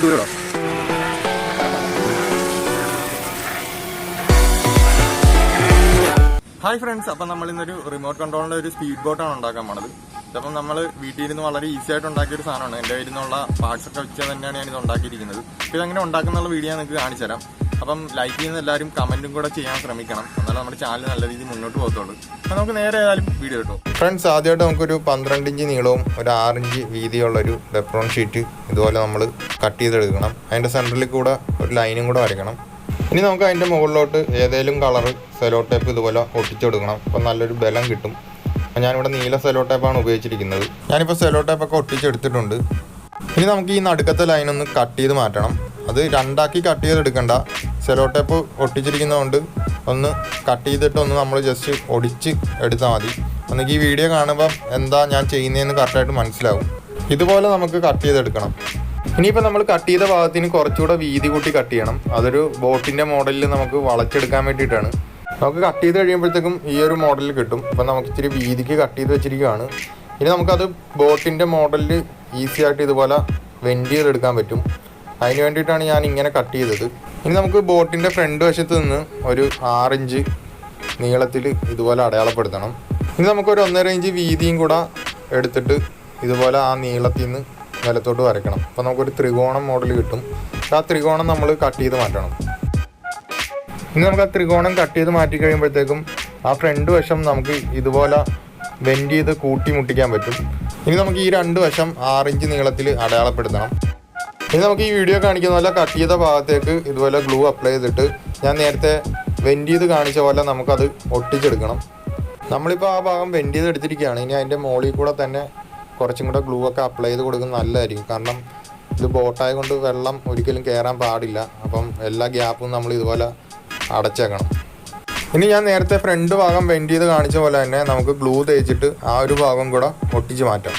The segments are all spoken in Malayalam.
ദൂരം. ഹായ് ഫ്രണ്ട്സ്, അപ്പം നമ്മൾ ഇന്നൊരു റിമോട്ട് കൺട്രോളിൻ്റെ ഒരു സ്പീഡ് ബോട്ടാണ് ഉണ്ടാക്കാൻ പോണത്. അപ്പം നമ്മൾ വീട്ടിൽ ഇരുന്ന് വളരെ ഈസി ആയിട്ട് ഉണ്ടാക്കിയൊരു സാധനമാണ്. എൻ്റെ കയ്യിൽ നിന്നുള്ള പാർട്സ് ഒക്കെ വെച്ച് തന്നെയാണ് ഞാനിത് ഉണ്ടാക്കിയിരിക്കുന്നത്. അപ്പോൾ ഇതെങ്ങനെ ഉണ്ടാക്കുന്നുള്ള വീഡിയോ നിങ്ങൾക്ക് കാണിച്ചു തരാം. അപ്പം ലൈക്ക് ചെയ്യുന്ന എല്ലാവരും കമൻറ്റും കൂടെ ചെയ്യാൻ ശ്രമിക്കണം, എന്നാലും നമ്മുടെ ചാനൽ നല്ല രീതിയിൽ മുന്നോട്ട് പോകത്തുള്ളൂ. അപ്പോൾ നമുക്ക് നേരെ ഏതായാലും വീഡിയോ കിട്ടും. ഫ്രണ്ട്സ്, ആദ്യമായിട്ട് നമുക്കൊരു 12 ഇഞ്ച് നീളവും ഒരു 6 ഇഞ്ച് വീതിയുള്ളൊരു ഡെപ്രോൺ ഷീറ്റ് ഇതുപോലെ നമ്മൾ കട്ട് ചെയ്തെടുക്കണം. അതിൻ്റെ സെൻറ്ററിൽ കൂടെ ഒരു ലൈനും കൂടെ വരയ്ക്കണം. ഇനി നമുക്ക് അതിൻ്റെ മുകളിലോട്ട് ഏതെങ്കിലും കളറ് സെലോ ടേപ്പ് ഇതുപോലെ ഒട്ടിച്ചെടുക്കണം. അപ്പം നല്ലൊരു ബലം കിട്ടും. ഞാനിവിടെ നീല സെലോ ടേപ്പാണ് ഉപയോഗിച്ചിരിക്കുന്നത്. ഞാനിപ്പോൾ സെലോ ടേപ്പൊക്കെ ഒട്ടിച്ചെടുത്തിട്ടുണ്ട്. ഇനി നമുക്ക് ഈ നടുക്കത്തെ ലൈനൊന്ന് കട്ട് ചെയ്ത് മാറ്റണം. അത് രണ്ടാക്കി കട്ട് ചെയ്തെടുക്കണ്ട. സെലോ ടേപ്പ് ഒട്ടിച്ചിരിക്കുന്നതുകൊണ്ട് ഒന്ന് കട്ട് ചെയ്തിട്ടൊന്ന് നമ്മൾ ജസ്റ്റ് ഒടിച്ച് എടുത്താൽ മതി. എനിക്ക് ഈ വീഡിയോ കാണുമ്പം എന്താ ഞാൻ ചെയ്യുന്നതെന്ന് കറക്റ്റായിട്ട് മനസ്സിലാവും. ഇതുപോലെ നമുക്ക് കട്ട് ചെയ്തെടുക്കണം. ഇനിയിപ്പോൾ നമ്മൾ കട്ട് ചെയ്ത ഭാഗത്തിന് കുറച്ചുകൂടെ വീതി കൂട്ടി കട്ട് ചെയ്യണം. അതൊരു ബോട്ടിൻ്റെ മോഡലിൽ നമുക്ക് വളച്ചെടുക്കാൻ വേണ്ടിയിട്ടാണ്. നമുക്ക് കട്ട് ചെയ്ത് കഴിയുമ്പോഴത്തേക്കും ഈ ഒരു മോഡലിൽ കിട്ടും. അപ്പം നമുക്ക് ഇച്ചിരി വീതിക്ക് കട്ട് ചെയ്ത് വെച്ചിരിക്കുകയാണ്. ഇനി നമുക്കത് ബോട്ടിൻ്റെ മോഡലിൽ ഈസി ആയിട്ട് ഇതുപോലെ വെൻഡ് ചെയ്തെടുക്കാൻ പറ്റും. അതിന് വേണ്ടിയിട്ടാണ് ഞാൻ ഇങ്ങനെ കട്ട് ചെയ്തത്. ഇനി നമുക്ക് ബോട്ടിൻ്റെ ഫ്രണ്ട് വശത്ത് നിന്ന് ഒരു 6 ഇഞ്ച് നീളത്തിൽ ഇതുപോലെ അടയാളപ്പെടുത്തണം. ഇനി നമുക്കൊരു 1.5 ഇഞ്ച് വീതിയും കൂടെ എടുത്തിട്ട് ഇതുപോലെ ആ നീളത്തിൽ നിന്ന് നിലത്തോട്ട് വരയ്ക്കണം. അപ്പോൾ നമുക്കൊരു ത്രികോണം മോഡൽ കിട്ടും. ആ ത്രികോണം നമ്മൾ കട്ട് ചെയ്ത് മാറ്റണം. ഇനി നമുക്ക് ആ ത്രികോണം കട്ട് ചെയ്ത് മാറ്റി കഴിയുമ്പോഴത്തേക്കും ആ ഫ്രണ്ട് വശം നമുക്ക് ഇതുപോലെ ബെൻഡ് ചെയ്ത് കൂട്ടി മുട്ടിക്കാൻ പറ്റും. ഇനി നമുക്ക് ഈ 2 വശം 6 ഇഞ്ച് നീളത്തിൽ അടയാളപ്പെടുത്തണം. ഇനി നമുക്ക് ഈ വീഡിയോ കാണിക്കുന്ന പോലെ കട്ട് ചെയ്ത ഭാഗത്തേക്ക് ഇതുപോലെ ഗ്ലൂ അപ്ലൈ ചെയ്തിട്ട് ഞാൻ നേരത്തെ ബെൻഡ് ചെയ്ത് കാണിച്ച പോലെ നമുക്കത് ഒട്ടിച്ചെടുക്കണം. നമ്മളിപ്പോൾ ആ ഭാഗം ബെൻഡ് ചെയ്ത് എടുത്തിരിക്കുകയാണ്. ഇനി അതിൻ്റെ മുകളിൽ കൂടെ തന്നെ കുറച്ചും കൂടെ ഗ്ലൂ ഒക്കെ അപ്ലൈ ചെയ്ത് കൊടുക്കുന്നത് നല്ലതായിരിക്കും. കാരണം ഇത് ബോട്ടായ കൊണ്ട് വെള്ളം ഒരിക്കലും കയറാൻ പാടില്ല. അപ്പം എല്ലാ ഗ്യാപ്പും നമ്മൾ ഇതുപോലെ അടച്ചേക്കണം. ഇനി ഞാൻ നേരത്തെ ഫ്രണ്ട് ഭാഗം ബെൻഡ് ചെയ്ത് കാണിച്ച പോലെ തന്നെ നമുക്ക് ഗ്ലൂ തേച്ചിട്ട് ആ ഒരു ഭാഗം കൂടെ ഒട്ടിച്ച് മാറ്റാം.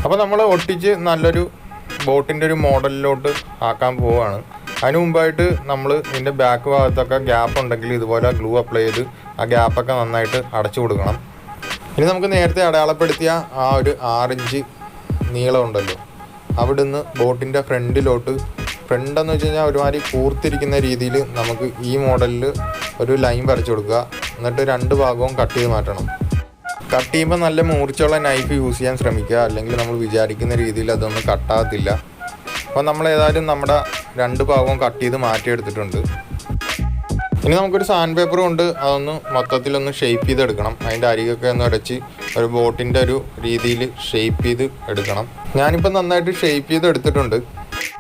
അപ്പോൾ നമ്മൾ ഒട്ടിച്ച് നല്ലൊരു ബോട്ടിൻ്റെ ഒരു മോഡലിലോട്ട് ആക്കാൻ പോവുകയാണ്. അതിന് മുമ്പായിട്ട് നമ്മൾ ഇതിൻ്റെ ബാക്ക് ഭാഗത്തൊക്കെ ഗ്യാപ്പ് ഉണ്ടെങ്കിൽ ഇതുപോലെ ഗ്ലൂ അപ്ലൈ ചെയ്ത് ആ ഗ്യാപ്പൊക്കെ നന്നായിട്ട് അടച്ചു കൊടുക്കണം. ഇനി നമുക്ക് നേരത്തെ അടയാളപ്പെടുത്തിയ ആ ഒരു 6 ഇഞ്ച് നീളമുണ്ടല്ലോ, അവിടുന്ന് ബോട്ടിൻ്റെ ഫ്രണ്ടിലോട്ട്, ഫ്രണ്ടെന്ന് വെച്ച് കഴിഞ്ഞാൽ ഒരുമാതിരി കൂർത്തിരിക്കുന്ന രീതിയിൽ നമുക്ക് ഈ മോഡലിൽ ഒരു ലൈൻ വരച്ചു കൊടുക്കുക. എന്നിട്ട് 2 ഭാഗവും കട്ട് ചെയ്ത് മാറ്റണം. കട്ട് ചെയ്യുമ്പോൾ നല്ല മൂർച്ചയുള്ള നൈഫ് യൂസ് ചെയ്യാൻ ശ്രമിക്കുക, അല്ലെങ്കിൽ നമ്മൾ വിചാരിക്കുന്ന രീതിയിൽ അതൊന്നും കട്ടാകത്തില്ല. അപ്പോൾ നമ്മൾ ഏതായാലും നമ്മുടെ 2 ഭാഗവും കട്ട് ചെയ്ത് മാറ്റിയെടുത്തിട്ടുണ്ട്. ഇനി നമുക്കൊരു സാൻഡ് പേപ്പർ കൊണ്ട് അതൊന്ന് മൊത്തത്തിലൊന്ന് ഷേപ്പ് ചെയ്തെടുക്കണം. അതിൻ്റെ അരികൊക്കെ ഒന്ന് ഉടച്ച് ഒരു ബോട്ടിൻ്റെ ഒരു രീതിയിൽ ഷേപ്പ് ചെയ്ത് എടുക്കണം. ഞാനിപ്പോൾ നന്നായിട്ട് ഷേപ്പ് ചെയ്ത് എടുത്തിട്ടുണ്ട്.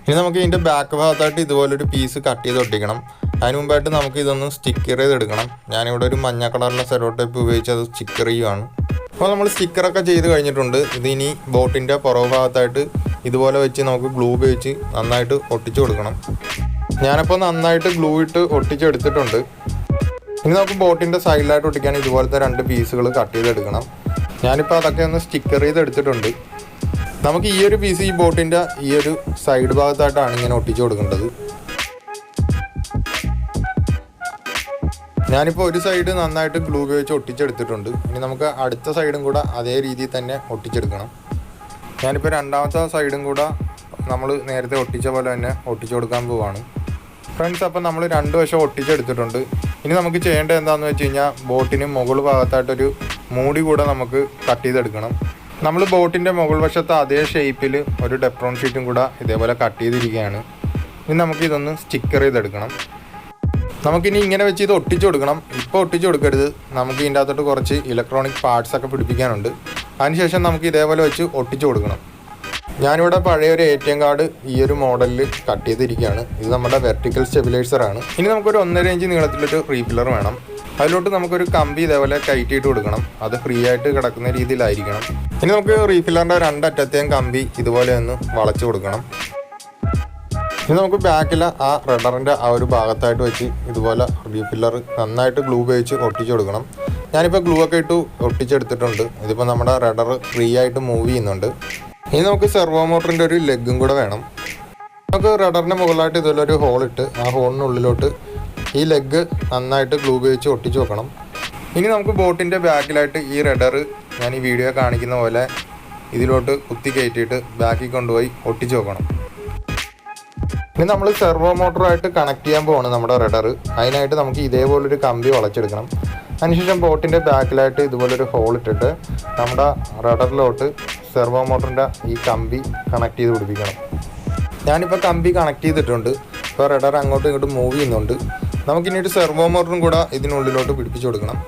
ഇനി നമുക്ക് ഇതിൻ്റെ ബാക്ക് ഭാഗത്തായിട്ട് ഇതുപോലൊരു പീസ് കട്ട് ചെയ്ത് ഒട്ടിക്കണം. അതിന് മുമ്പായിട്ട് നമുക്ക് ഇതൊന്ന് സ്റ്റിക്കർ ചെയ്തെടുക്കണം. ഞാനിവിടെ ഒരു മഞ്ഞ കളറിലെ സെലോ ടേപ്പ് ഉപയോഗിച്ച് അത് സ്റ്റിക്കർ ചെയ്യുകയാണ്. അപ്പോൾ നമ്മൾ സ്റ്റിക്കറൊക്കെ ചെയ്ത് കഴിഞ്ഞിട്ടുണ്ട്. ഇതിനി ബോട്ടിൻ്റെ പുറകു ഭാഗത്തായിട്ട് ഇതുപോലെ വെച്ച് നമുക്ക് ഗ്ലൂ ഉപയോഗിച്ച് നന്നായിട്ട് ഒട്ടിച്ചു കൊടുക്കണം. ഞാനിപ്പോൾ നന്നായിട്ട് ഗ്ലൂ ഇട്ട് ഒട്ടിച്ചെടുത്തിട്ടുണ്ട്. ഇനി നമുക്ക് ബോട്ടിൻ്റെ സൈഡിലായിട്ട് ഒട്ടിക്കാൻ ഇതുപോലത്തെ 2 പീസുകൾ കട്ട് ചെയ്തെടുക്കണം. ഞാനിപ്പോൾ അതൊക്കെ ഒന്ന് സ്റ്റിക്കർ ചെയ്തെടുത്തിട്ടുണ്ട്. നമുക്ക് ഈ ഒരു പീസ് ഈ ബോട്ടിൻ്റെ ഈ ഒരു സൈഡ് ഭാഗത്തായിട്ടാണ് ഇങ്ങനെ ഒട്ടിച്ചു കൊടുക്കേണ്ടത്. ഞാനിപ്പോൾ ഒരു സൈഡ് നന്നായിട്ട് ഗ്ലൂ ഉപയോഗിച്ച് ഒട്ടിച്ചെടുത്തിട്ടുണ്ട്. ഇനി നമുക്ക് അടുത്ത സൈഡും കൂടെ അതേ രീതിയിൽ തന്നെ ഒട്ടിച്ചെടുക്കണം. ഞാനിപ്പോൾ രണ്ടാമത്തെ സൈഡും കൂടെ നമ്മൾ നേരത്തെ ഒട്ടിച്ച പോലെ തന്നെ ഒട്ടിച്ചു കൊടുക്കാൻ പോവാണ്. ഫ്രണ്ട്സ്, അപ്പം നമ്മൾ 2 വശം ഒട്ടിച്ചെടുത്തിട്ടുണ്ട്. ഇനി നമുക്ക് ചെയ്യേണ്ടത് എന്താണെന്ന് വെച്ച് കഴിഞ്ഞാൽ ബോട്ടിന് മുകൾ ഭാഗത്തായിട്ടൊരു മൂടി കൂടെ നമുക്ക് കട്ട് ചെയ്തെടുക്കണം. നമ്മൾ ബോട്ടിൻ്റെ മുകൾ വശത്ത് അതേ ഷേപ്പിൽ ഒരു ഡെപ്രോൺ ഷീറ്റും കൂടെ ഇതേപോലെ കട്ട് ചെയ്തിരിക്കുകയാണ്. ഇനി നമുക്കിതൊന്ന് സ്റ്റിക്കർ ചെയ്തെടുക്കണം. നമുക്കിനി ഇങ്ങനെ വെച്ച് ഇത് ഒട്ടിച്ചു കൊടുക്കണം. ഇപ്പോൾ ഒട്ടിച്ചു കൊടുക്കരുത്, നമുക്ക് ഇതിൻ്റെ അകത്തോട്ട് കുറച്ച് ഇലക്ട്രോണിക് പാർട്സൊക്കെ പിടിപ്പിക്കാനുണ്ട്. അതിനുശേഷം നമുക്ക് ഇതേപോലെ വെച്ച് ഒട്ടിച്ചു കൊടുക്കണം. ഞാനിവിടെ പഴയൊരു ATM കാർഡ് ഈ ഒരു മോഡലിൽ കട്ട് ചെയ്തിരിക്കുകയാണ്. ഇത് നമ്മുടെ വെർട്ടിക്കൽ സ്റ്റെബിലൈസറാണ്. ഇനി നമുക്കൊരു 1.5 ഇഞ്ച് നീളത്തിലൊരു റീഫില്ലർ വേണം. അതിലോട്ട് നമുക്കൊരു കമ്പി ഇതേപോലെ കയറ്റിയിട്ട് കൊടുക്കണം. അത് ഫ്രീ ആയിട്ട് കിടക്കുന്ന രീതിയിലായിരിക്കണം. ഇനി നമുക്ക് റീഫില്ലറിൻ്റെ 2 അറ്റത്തെയും കമ്പി ഇതുപോലെ ഒന്ന് വളച്ചു കൊടുക്കണം. ഇനി നമുക്ക് ബാക്കിൽ ആ റഡറിൻ്റെ ആ ഒരു ഭാഗത്തായിട്ട് വെച്ച് ഇതുപോലെ റീഫില്ലർ നന്നായിട്ട് ഗ്ലൂ ഉപയോഗിച്ച് ഒട്ടിച്ചു കൊടുക്കണം. ഞാനിപ്പോൾ ഗ്ലൂ ഒക്കെ ഇട്ട് ഒട്ടിച്ചെടുത്തിട്ടുണ്ട്. ഇതിപ്പോൾ നമ്മുടെ റഡർ ഫ്രീ ആയിട്ട് മൂവ് ചെയ്യുന്നുണ്ട്. ഇനി നമുക്ക് സെർവോ മോട്ടറിൻ്റെ ഒരു ലെഗും കൂടെ വേണം. നമുക്ക് റഡറിൻ്റെ മുകളിലായിട്ട് ഇതുപോലൊരു ഹോളിട്ട് ആ ഹോളിനുള്ളിലോട്ട് ഈ ലെഗ് നന്നായിട്ട് ഗ്ലൂ ഉപയോഗിച്ച് ഒട്ടിച്ച് വെക്കണം. ഇനി നമുക്ക് ബോട്ടിൻ്റെ ബാക്കിലായിട്ട് ഈ റഡർ ഞാൻ ഈ വീഡിയോ കാണിക്കുന്ന പോലെ ഇതിലോട്ട് കുത്തി കയറ്റിയിട്ട് ബാക്കിൽ കൊണ്ടുപോയി ഒട്ടിച്ച് വെക്കണം. ഇനി നമ്മൾ സെർവോ മോട്ടറുമായിട്ട് കണക്ട് ചെയ്യാൻ പോവാണ് നമ്മുടെ റഡർ. അതിനായിട്ട് നമുക്ക് ഇതേപോലൊരു കമ്പി വളച്ചെടുക്കണം. അതിനുശേഷം ബോട്ടിൻ്റെ ബാക്കിലായിട്ട് ഇതുപോലൊരു ഹോൾ ഇട്ടിട്ട് നമ്മുടെ റഡറിലോട്ട് സെർവോ മോട്ടറിൻ്റെ ഈ കമ്പി കണക്ട് ചെയ്ത് പിടിപ്പിക്കണം. ഞാനിപ്പോൾ കമ്പി കണക്ട് ചെയ്തിട്ടുണ്ട്. ഇപ്പോൾ റഡർ അങ്ങോട്ടും ഇങ്ങോട്ടും മൂവ് ചെയ്യുന്നുണ്ട്. നമുക്കിനി ഒരു സെർവോ മോട്ടറും കൂടെ ഇതിനുള്ളിലോട്ട് പിടിപ്പിച്ച് കൊടുക്കണം.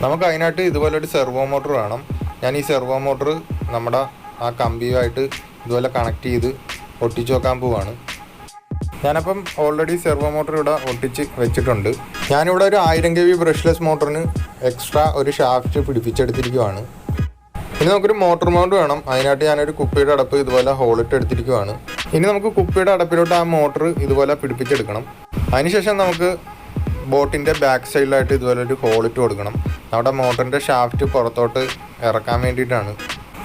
നമുക്ക് അതിനായിട്ട് ഇതുപോലൊരു സെർവോ മോട്ടർ വേണം. ഞാൻ ഈ സെർവോ മോട്ടർ നമ്മുടെ ആ കമ്പിയുമായിട്ട് ഇതുപോലെ കണക്ട് ചെയ്ത് ഒട്ടിച്ച് വെക്കാൻ പോവാണ്. ഞാനപ്പം ഓൾറെഡി സെർവോ മോട്ടർ ഇവിടെ ഒട്ടിച്ച് വെച്ചിട്ടുണ്ട്. ഞാനിവിടെ ഒരു 1000 kV ബ്രഷ്ലെസ് മോട്ടറിന് എക്സ്ട്രാ ഒരു ഷാഫ്റ്റ് പിടിപ്പിച്ചെടുത്തിരിക്കുവാണ്. ഇനി നമുക്കൊരു മോട്ടർ മൗണ്ട് വേണം. അതിനായിട്ട് ഞാനൊരു കുപ്പിയുടെ അടപ്പ് ഇതുപോലെ ഹോളിട്ട് എടുത്തിരിക്കുവാണ്. ഇനി നമുക്ക് കുപ്പിയുടെ അടപ്പിലോട്ട് ആ മോട്ടർ ഇതുപോലെ പിടിപ്പിച്ചെടുക്കണം. അതിനുശേഷം നമുക്ക് ബോട്ടിൻ്റെ ബാക്ക് സൈഡിലായിട്ട് ഇതുപോലെ ഒരു ഹോളിട്ട് കൊടുക്കണം. നമ്മുടെ മോട്ടറിൻ്റെ ഷാഫ്റ്റ് പുറത്തോട്ട് ഇറക്കാൻ വേണ്ടിയിട്ടാണ്.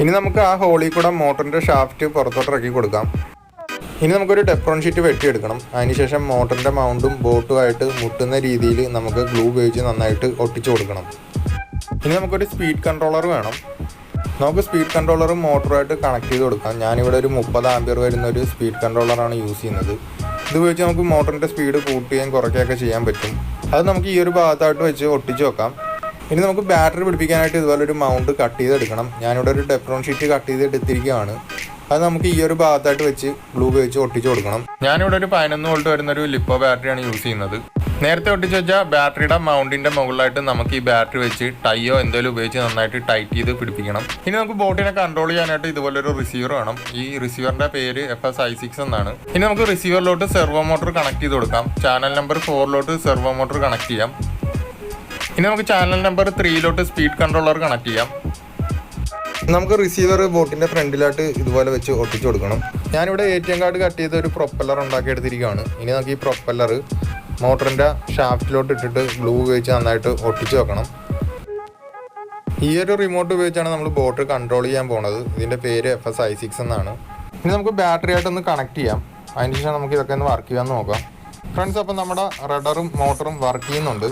ഇനി നമുക്ക് ആ ഹോളിൽ കൂടെ മോട്ടറിൻ്റെ ഷാഫ്റ്റ് പുറത്തോട്ട് ഇറക്കി കൊടുക്കാം. ഇനി നമുക്കൊരു ടെപ്രോൺ ഷീറ്റ് വെട്ടിയെടുക്കണം. അതിനുശേഷം മോട്ടറിൻ്റെ മൗണ്ടും ബോട്ടുമായിട്ട് മുട്ടുന്ന രീതിയിൽ നമുക്ക് ഗ്ലൂ ഉപയോഗിച്ച് നന്നായിട്ട് ഒട്ടിച്ചു കൊടുക്കണം. ഇനി നമുക്കൊരു സ്പീഡ് കൺട്രോളർ വേണം. നമുക്ക് സ്പീഡ് കൺട്രോളർ മോട്ടറുമായിട്ട് കണക്ട് ചെയ്ത് കൊടുക്കാം. ഞാനിവിടെ ഒരു 30 ആംപിയർ വരുന്ന ഒരു സ്പീഡ് കൺട്രോളറാണ് യൂസ് ചെയ്യുന്നത്. ഇത് ഉപയോഗിച്ച് നമുക്ക് മോട്ടറിൻ്റെ സ്പീഡ് കൂട്ടുകയും കുറയ്ക്കുകയൊക്കെ ചെയ്യാൻ പറ്റും. അത് നമുക്ക് ഈ ഒരു ഭാഗത്തായിട്ട് വെച്ച് ഒട്ടിച്ച് വെക്കാം. ഇനി നമുക്ക് ബാറ്ററി പിടിപ്പിക്കാനായിട്ട് ഇതുപോലെ ഒരു മൗണ്ട് കട്ട് ചെയ്തെടുക്കണം. ഞാനിവിടെ ഒരു ടെപ്രോൺ ഷീറ്റ് കട്ട് ചെയ്തെടുത്തിരിക്കുകയാണ്. അത് നമുക്ക് ഈ ഒരു ഭാഗത്തായിട്ട് വെച്ച് ഗ്ലൂ ഉപയോഗിച്ച് ഒട്ടിച്ച് കൊടുക്കണം. ഞാനിവിടെ ഒരു 11 വോൾട്ട് വരുന്ന ഒരു ലിപ്പോ ബാറ്ററിയാണ് യൂസ് ചെയ്യുന്നത്. നേരത്തെ ഒട്ടിച്ച് വെച്ചാൽ ബാറ്ററിയുടെ മൗണ്ടിൻ്റെ മുകളിലായിട്ട് നമുക്ക് ഈ ബാറ്ററി വെച്ച് ടൈയോ എന്തെങ്കിലും ഉപയോഗിച്ച് നന്നായിട്ട് ടൈറ്റ് ചെയ്ത് പിടിപ്പിക്കണം. ഇനി നമുക്ക് ബോട്ടിനെ കൺട്രോൾ ചെയ്യാനായിട്ട് ഇതുപോലൊരു റിസീവർ വേണം. ഈ റിസീവറിൻ്റെ പേര് FS-I6 എന്നാണ്. ഇനി നമുക്ക് റിസീവറിലോട്ട് സെർവോ മോട്ടർ കണക്ട് ചെയ്ത് കൊടുക്കാം. ചാനൽ നമ്പർ 4ലോട്ട് സെർവോ മോട്ടർ കണക്ട് ചെയ്യാം. ഇനി നമുക്ക് ചാനൽ നമ്പർ 3ലോട്ട് സ്പീഡ് കൺട്രോളർ കണക്ട് ചെയ്യാം. നമുക്ക് റിസീവർ ബോട്ടിൻ്റെ ഫ്രണ്ടിലായിട്ട് ഇതുപോലെ വെച്ച് ഒട്ടിച്ചു കൊടുക്കണം. ഞാനിവിടെ ATM കാർഡ് കട്ട് ചെയ്ത് ഒരു പ്രൊപ്പല്ലർ ഉണ്ടാക്കിയെടുത്തിരിക്കുകയാണ്. ഇനി നമുക്ക് ഈ പ്രൊപ്പല്ലർ മോട്ടറിൻ്റെ ഷാഫ്റ്റിലോട്ട് ഇട്ടിട്ട് ഗ്ലൂ ഉപയോഗിച്ച് നന്നായിട്ട് ഒട്ടിച്ചു വെക്കണം. ഈ ഒരു റിമോട്ട് ഉപയോഗിച്ചാണ് നമ്മൾ ബോട്ട് കൺട്രോൾ ചെയ്യാൻ പോകുന്നത്. ഇതിൻ്റെ പേര് FS-I6 എന്നാണ്. ഇനി നമുക്ക് ബാറ്ററി ആയിട്ടൊന്ന് കണക്ട് ചെയ്യാം. അതിനുശേഷം നമുക്ക് ഇതൊക്കെ ഒന്ന് വർക്ക് ചെയ്യാമെന്ന് നോക്കാം. ഫ്രണ്ട്സ്, അപ്പം നമ്മുടെ റഡറും മോട്ടറും വർക്ക് ചെയ്യുന്നുണ്ട്.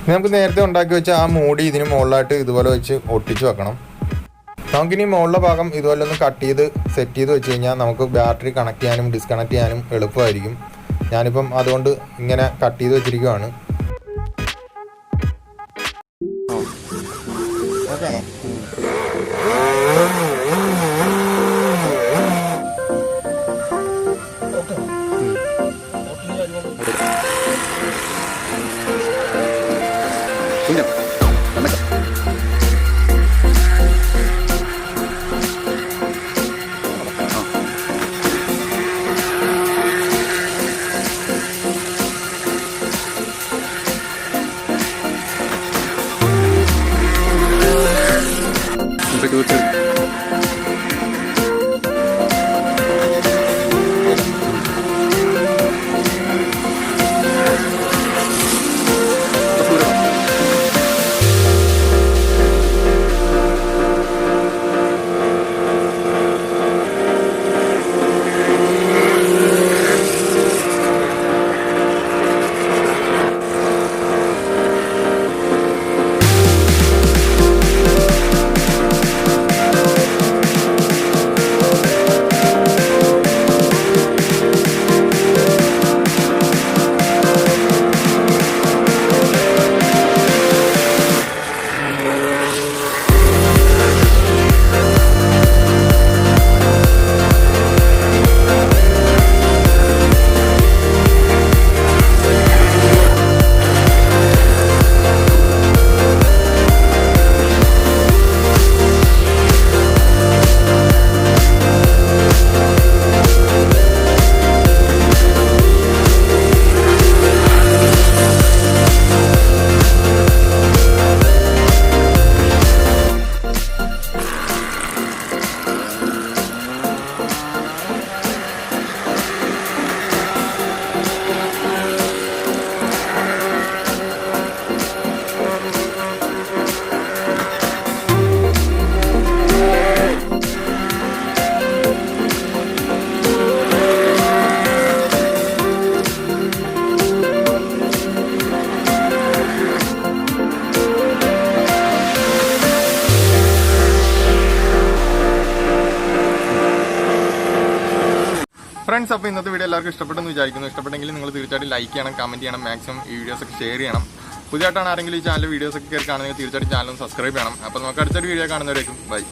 നമുക്ക് നേരത്തെ ഉണ്ടാക്കി വെച്ച ആ മൂടി ഇതിന് മുകളിലായിട്ട് ഇതുപോലെ വെച്ച് ഒട്ടിച്ച് വെക്കണം. നമുക്കിനി മുകളിലെ ഭാഗം ഇതുപോലെ ഒന്ന് കട്ട് ചെയ്ത് സെറ്റ് ചെയ്ത് വെച്ച് കഴിഞ്ഞാൽ നമുക്ക് ബാറ്ററി കണക്ട് ചെയ്യാനും ഡിസ്കണക്ട് ചെയ്യാനും എളുപ്പമായിരിക്കും. ഞാനിപ്പം അതുകൊണ്ട് ഇങ്ങനെ കട്ട് ചെയ്ത് വെച്ചിരിക്കുകയാണ്. ഫ്രണ്ട്സ്, അപ്പോൾ ഇന്നത്തെ വീഡിയോ എല്ലാവർക്കും ഇഷ്ടപ്പെട്ടെന്ന് വിചാരിക്കുന്നു. ഇഷ്ടപ്പെട്ടെങ്കിൽ നിങ്ങൾ തീർച്ചയായിട്ടും ലൈക്ക് ചെയ്യണം, കമന്റ് ചെയ്യണം, മാക്സിമം ഈ വീഡിയോസ് ഒക്കെ ഷെയർ ചെയ്യണം. പുതിയതായിട്ടാണ് ആരെങ്കിലും ഈ ചാനൽ വീഡിയോസ് ഒക്കെ കയറി കാണുന്നത് തീർച്ചയായിട്ടും ചാനൽ സബ്സ്ക്രൈബ് ചെയ്യണം. അപ്പോൾ നമുക്ക് അടുത്തൊരു വീഡിയോ കാണുന്നവരേക്കും ബൈ.